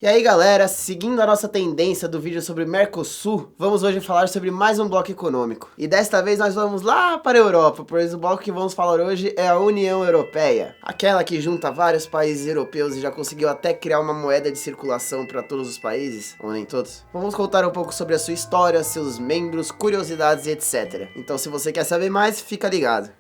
E aí galera, seguindo a nossa tendência do vídeo sobre Mercosul, vamos hoje falar sobre mais um bloco econômico. E desta vez nós vamos lá para a Europa, pois o bloco que vamos falar hoje é a União Europeia. Aquela que junta vários países europeus e já conseguiu até criar uma moeda de circulação para todos os países, ou nem todos. Vamos contar um pouco sobre a sua história, seus membros, curiosidades e etc. Então se você quer saber mais, fica ligado.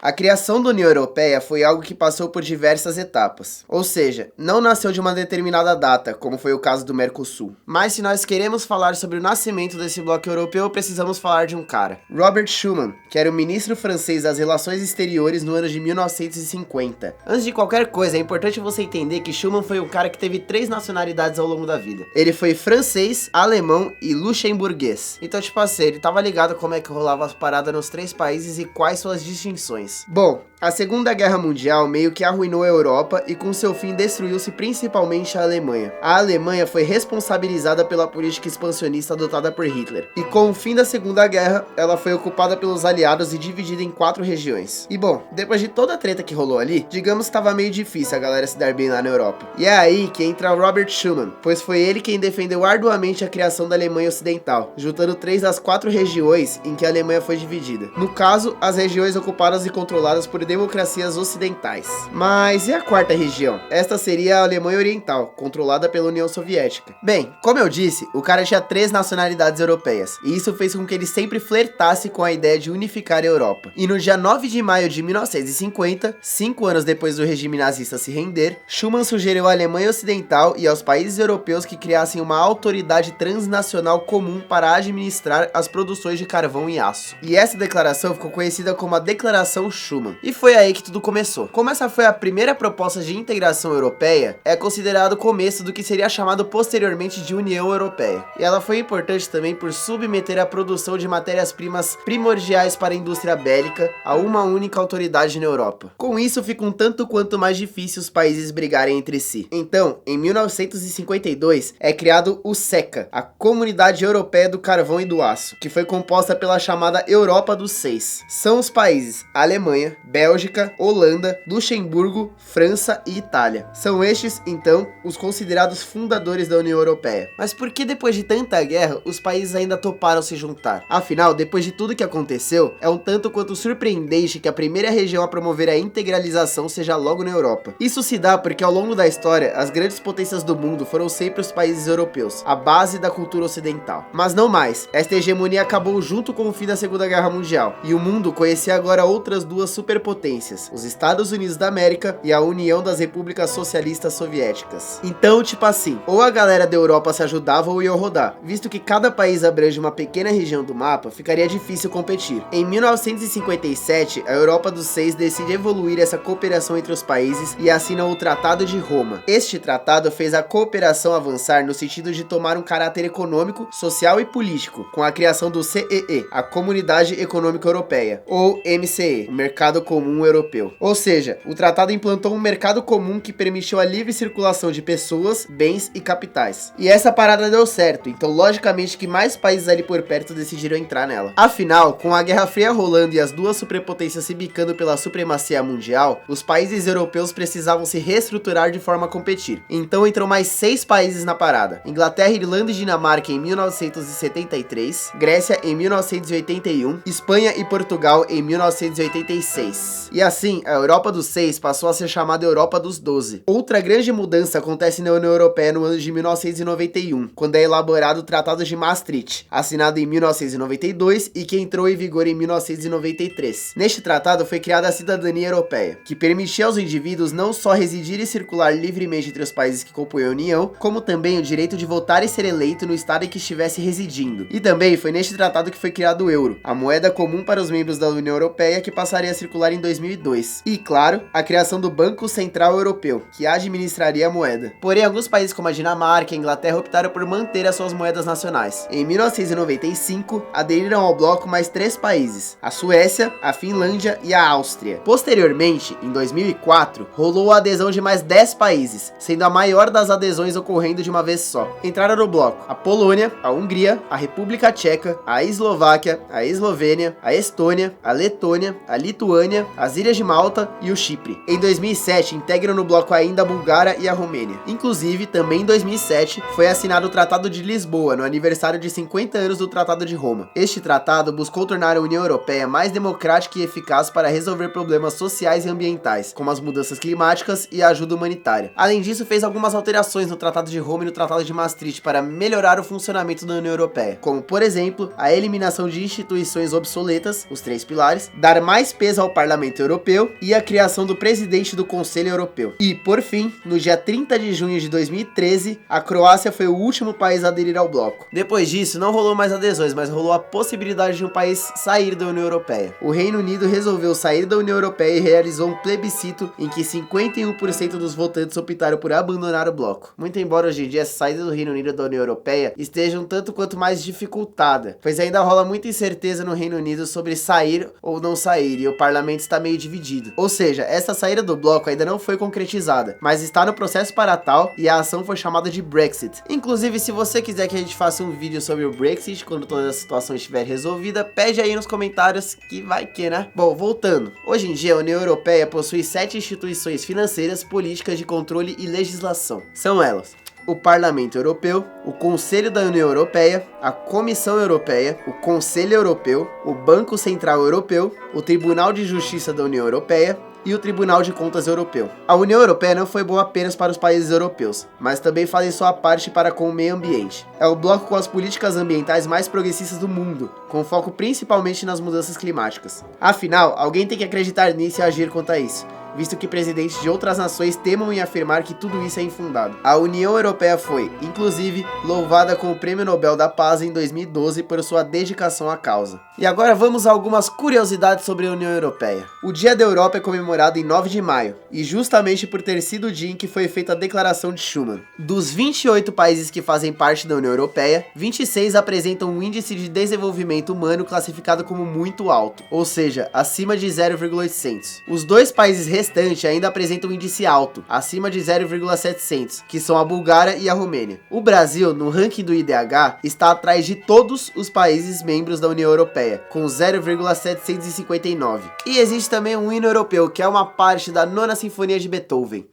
A criação da União Europeia foi algo que passou por diversas etapas, ou seja, não nasceu de uma determinada data, como foi o caso do Mercosul. Mas se nós queremos falar sobre o nascimento desse bloco europeu, precisamos falar de um cara, Robert Schuman, que era o ministro francês das Relações Exteriores no ano de 1950. Antes de qualquer coisa, é importante você entender que Schuman foi um cara que teve 3 nacionalidades ao longo da vida. Ele foi francês, alemão e luxemburguês. Então, tipo assim, ele tava ligado como é que rolava as paradas nos 3 países e quais suas distinções. Bom, a Segunda Guerra Mundial meio que arruinou a Europa e com seu fim destruiu-se principalmente a Alemanha. A Alemanha foi responsabilizada pela política expansionista adotada por Hitler. E com o fim da Segunda Guerra, ela foi ocupada pelos aliados e dividida em 4 regiões. E bom, depois de toda a treta que rolou ali, digamos que estava meio difícil a galera se dar bem lá na Europa. E é aí que entra Robert Schuman, pois foi ele quem defendeu arduamente a criação da Alemanha Ocidental, juntando 3 das 4 regiões em que a Alemanha foi dividida. No caso, as regiões ocupadas e controladas por democracias ocidentais. Mas e a 4ª região? Esta seria a Alemanha Oriental, controlada pela União Soviética. Bem, como eu disse, o cara tinha 3 nacionalidades europeias, e isso fez com que ele sempre flertasse com a ideia de unificar a Europa. E no dia 9 de maio de 1950, 5 anos depois do regime nazista se render, Schuman sugeriu à Alemanha Ocidental e aos países europeus que criassem uma autoridade transnacional comum para administrar as produções de carvão e aço. E essa declaração ficou conhecida como a Declaração Schuman. E foi aí que tudo começou. Como essa foi a primeira proposta de integração europeia, é considerado o começo do que seria chamado posteriormente de União Europeia. E ela foi importante também por submeter a produção de matérias-primas primordiais para a indústria bélica a uma única autoridade na Europa. Com isso, fica um tanto quanto mais difícil os países brigarem entre si. Então, em 1952, é criado o SECA, a Comunidade Europeia do Carvão e do Aço, que foi composta pela chamada Europa dos 6. São os países Alemanha, Bélgica, Holanda, Luxemburgo, França e Itália. São estes, então, os considerados fundadores da União Europeia. Mas por que depois de tanta guerra, os países ainda toparam se juntar? Afinal, depois de tudo que aconteceu, é um tanto quanto surpreendente que a primeira região a promover a integralização seja logo na Europa. Isso se dá porque ao longo da história, as grandes potências do mundo foram sempre os países europeus, a base da cultura ocidental. Mas não mais, esta hegemonia acabou junto com o fim da Segunda Guerra Mundial, e o mundo conhecia agora outras duas superpotências, os Estados Unidos da América e a União das Repúblicas Socialistas Soviéticas. Então, tipo assim, ou a galera da Europa se ajudava ou ia rodar. Visto que cada país abrange uma pequena região do mapa, ficaria difícil competir. Em 1957, a Europa dos 6 decide evoluir essa cooperação entre os países e assina o Tratado de Roma. Este tratado fez a cooperação avançar no sentido de tomar um caráter econômico, social e político, com a criação do CEE, a Comunidade Econômica Europeia, ou MCE, o Mercado Comum Europeu. Ou seja, o tratado implantou um mercado comum que permitiu a livre circulação de pessoas, bens e capitais. E essa parada deu certo, então logicamente que mais países ali por perto decidiram entrar nela. Afinal, com a Guerra Fria rolando e as duas superpotências se bicando pela supremacia mundial, os países europeus precisavam se reestruturar de forma a competir. Então entrou mais 6 países na parada: Inglaterra, Irlanda e Dinamarca em 1973, Grécia em 1981, Espanha e Portugal em 1986. E assim, a Europa dos 6 passou a ser chamada Europa dos 12. Outra grande mudança acontece na União Europeia no ano de 1991, quando é elaborado o Tratado de Maastricht, assinado em 1992 e que entrou em vigor em 1993. Neste tratado foi criada a cidadania europeia, que permitia aos indivíduos não só residir e circular livremente entre os países que compõem a União, como também o direito de votar e ser eleito no estado em que estivesse residindo. E também foi neste tratado que foi criado o euro, a moeda comum para os membros da União Europeia, que passaria a circular em 2002. E, claro, a criação do Banco Central Europeu, que administraria a moeda. Porém, alguns países como a Dinamarca e a Inglaterra optaram por manter as suas moedas nacionais. Em 1995, aderiram ao bloco mais 3 países: a Suécia, a Finlândia e a Áustria. Posteriormente, em 2004, rolou a adesão de mais 10 países, sendo a maior das adesões ocorrendo de uma vez só. Entraram no bloco a Polônia, a Hungria, a República Tcheca, a Eslováquia, a Eslovênia, a Estônia, a Letônia, a Lituânia, as Ilhas de Malta e o Chipre. Em 2007, integram no bloco ainda a Bulgária e a Romênia. Inclusive, também em 2007, foi assinado o Tratado de Lisboa, no aniversário de 50 anos do Tratado de Roma. Este tratado buscou tornar a União Europeia mais democrática e eficaz para resolver problemas sociais e ambientais, como as mudanças climáticas e a ajuda humanitária. Além disso, fez algumas alterações no Tratado de Roma e no Tratado de Maastricht para melhorar o funcionamento da União Europeia, como, por exemplo, a eliminação de instituições obsoletas, os 3 pilares, dar mais peso ao Parlamento Europeu e a criação do presidente do Conselho Europeu. E, por fim, no dia 30 de junho de 2013, a Croácia foi o último país a aderir ao bloco. Depois disso, não rolou mais adesões, mas rolou a possibilidade de um país sair da União Europeia. O Reino Unido resolveu sair da União Europeia e realizou um plebiscito em que 51% dos votantes optaram por abandonar o bloco. Muito embora hoje em dia a saída do Reino Unido da União Europeia esteja um tanto quanto mais dificultada, pois ainda rola muita incerteza no Reino Unido sobre sair ou não sair, e o parlamento está meio dividido. Ou seja, essa saída do bloco ainda não foi concretizada, mas está no processo para tal, e a ação foi chamada de Brexit. Inclusive, se você quiser que a gente faça um vídeo sobre o Brexit quando toda a situação estiver resolvida, pede aí nos comentários que vai que, né? Bom, voltando. Hoje em dia, a União Europeia possui 7 instituições financeiras, políticas de controle e legislação. São elas: o Parlamento Europeu, o Conselho da União Europeia, a Comissão Europeia, o Conselho Europeu, o Banco Central Europeu, o Tribunal de Justiça da União Europeia e o Tribunal de Contas Europeu. A União Europeia não foi boa apenas para os países europeus, mas também faz sua parte para com o meio ambiente. É o bloco com as políticas ambientais mais progressistas do mundo, com foco principalmente nas mudanças climáticas. Afinal, alguém tem que acreditar nisso e agir quanto a isso, visto que presidentes de outras nações temam em afirmar que tudo isso é infundado. A União Europeia foi, inclusive, louvada com o Prêmio Nobel da Paz em 2012 por sua dedicação à causa. E agora vamos a algumas curiosidades sobre a União Europeia. O Dia da Europa é comemorado em 9 de maio, e justamente por ter sido o dia em que foi feita a Declaração de Schuman. Dos 28 países que fazem parte da União Europeia, 26 apresentam um índice de desenvolvimento humano classificado como muito alto, ou seja, acima de 0,800. Os 2 países restantes ainda apresentam um índice alto, acima de 0,700, que são a Bulgária e a Romênia. O Brasil, no ranking do IDH, está atrás de todos os países membros da União Europeia, com 0,759. E existe também um hino europeu, que é uma parte da Nona Sinfonia de Beethoven.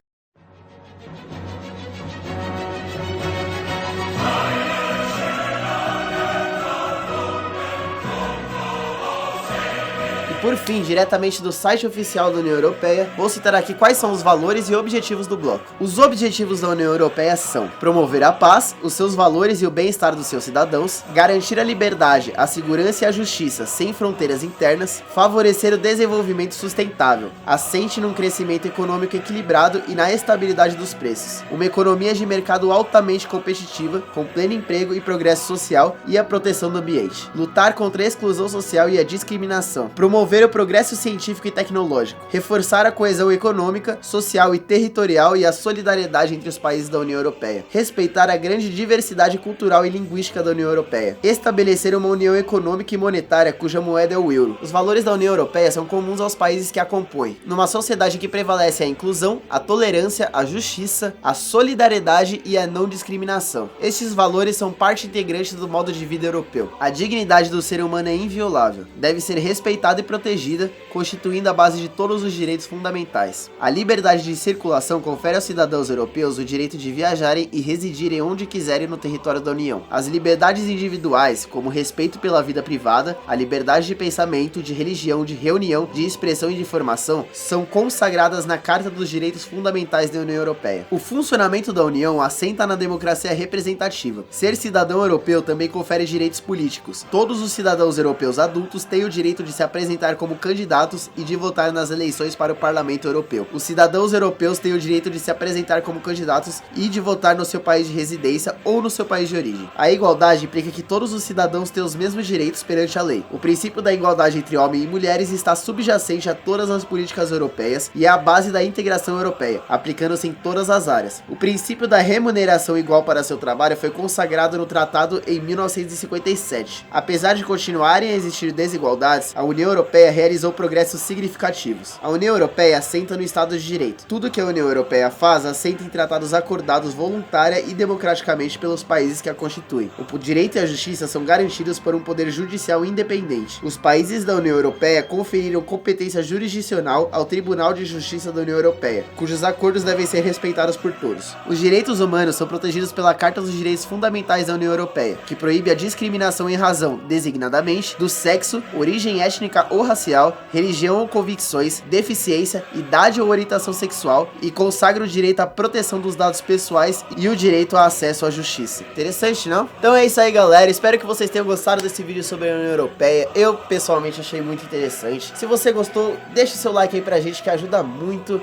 Por fim, diretamente do site oficial da União Europeia, vou citar aqui quais são os valores e objetivos do bloco. Os objetivos da União Europeia são: promover a paz, os seus valores e o bem-estar dos seus cidadãos, garantir a liberdade, a segurança e a justiça sem fronteiras internas, favorecer o desenvolvimento sustentável, assente num crescimento econômico equilibrado e na estabilidade dos preços, uma economia de mercado altamente competitiva, com pleno emprego e progresso social e a proteção do ambiente, lutar contra a exclusão social e a discriminação, promover o progresso científico e tecnológico, reforçar a coesão econômica, social e territorial e a solidariedade entre os países da União Europeia, respeitar a grande diversidade cultural e linguística da União Europeia, estabelecer uma união econômica e monetária cuja moeda é o euro. Os valores da União Europeia são comuns aos países que a compõem, numa sociedade que prevalece a inclusão, a tolerância, a justiça, a solidariedade e a não discriminação. Estes valores são parte integrante do modo de vida europeu. A dignidade do ser humano é inviolável, deve ser respeitada e protegida, constituindo a base de todos os direitos fundamentais. A liberdade de circulação confere aos cidadãos europeus o direito de viajarem e residirem onde quiserem no território da União. As liberdades individuais, como o respeito pela vida privada, a liberdade de pensamento, de religião, de reunião, de expressão e de informação, são consagradas na Carta dos Direitos Fundamentais da União Europeia. O funcionamento da União assenta na democracia representativa. Ser cidadão europeu também confere direitos políticos. Todos os cidadãos europeus adultos têm o direito de se apresentar como candidatos e de votar nas eleições para o Parlamento Europeu. Os cidadãos europeus têm o direito de se apresentar como candidatos e de votar no seu país de residência ou no seu país de origem. A igualdade implica que todos os cidadãos têm os mesmos direitos perante a lei. O princípio da igualdade entre homens e mulheres está subjacente a todas as políticas europeias e é a base da integração europeia, aplicando-se em todas as áreas. O princípio da remuneração igual para seu trabalho foi consagrado no tratado em 1957. Apesar de continuarem a existir desigualdades, a União Europeia Europeia realizou progressos significativos. A União Europeia assenta no Estado de Direito. Tudo que a União Europeia faz assenta em tratados acordados voluntária e democraticamente pelos países que a constituem. O direito e a justiça são garantidos por um poder judicial independente. Os países da União Europeia conferiram competência jurisdicional ao Tribunal de Justiça da União Europeia, cujos acordos devem ser respeitados por todos. Os direitos humanos são protegidos pela Carta dos Direitos Fundamentais da União Europeia, que proíbe a discriminação em razão, designadamente, do sexo, origem étnica ou racial, religião ou convicções, deficiência, idade ou orientação sexual e consagra o direito à proteção dos dados pessoais e o direito ao acesso à justiça. Interessante, não? Então é isso aí, galera. Espero que vocês tenham gostado desse vídeo sobre a União Europeia. Eu, pessoalmente, achei muito interessante. Se você gostou, deixe seu like aí pra gente, que ajuda muito.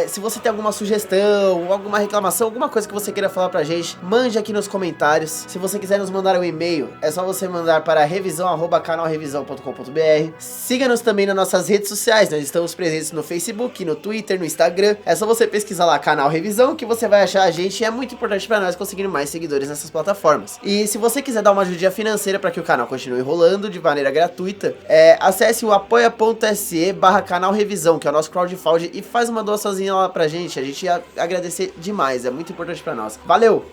Se você tem alguma sugestão, alguma reclamação, alguma coisa que você queira falar pra gente, mande aqui nos comentários. Se você quiser nos mandar um e-mail, é só você mandar para revisão@canalrevisão.com.br. Siga-nos também nas nossas redes sociais. Nós estamos presentes no Facebook, no Twitter, no Instagram. É só você pesquisar lá Canal Revisão que você vai achar a gente, e é muito importante pra nós conseguir mais seguidores nessas plataformas. E se você quiser dar uma ajudinha financeira para que o canal continue rolando de maneira gratuita, acesse o apoia.se/canal Revisão, que é o nosso crowdfunding, e faz uma doaçãozinha lá pra gente. A gente ia agradecer demais, é muito importante pra nós. Valeu!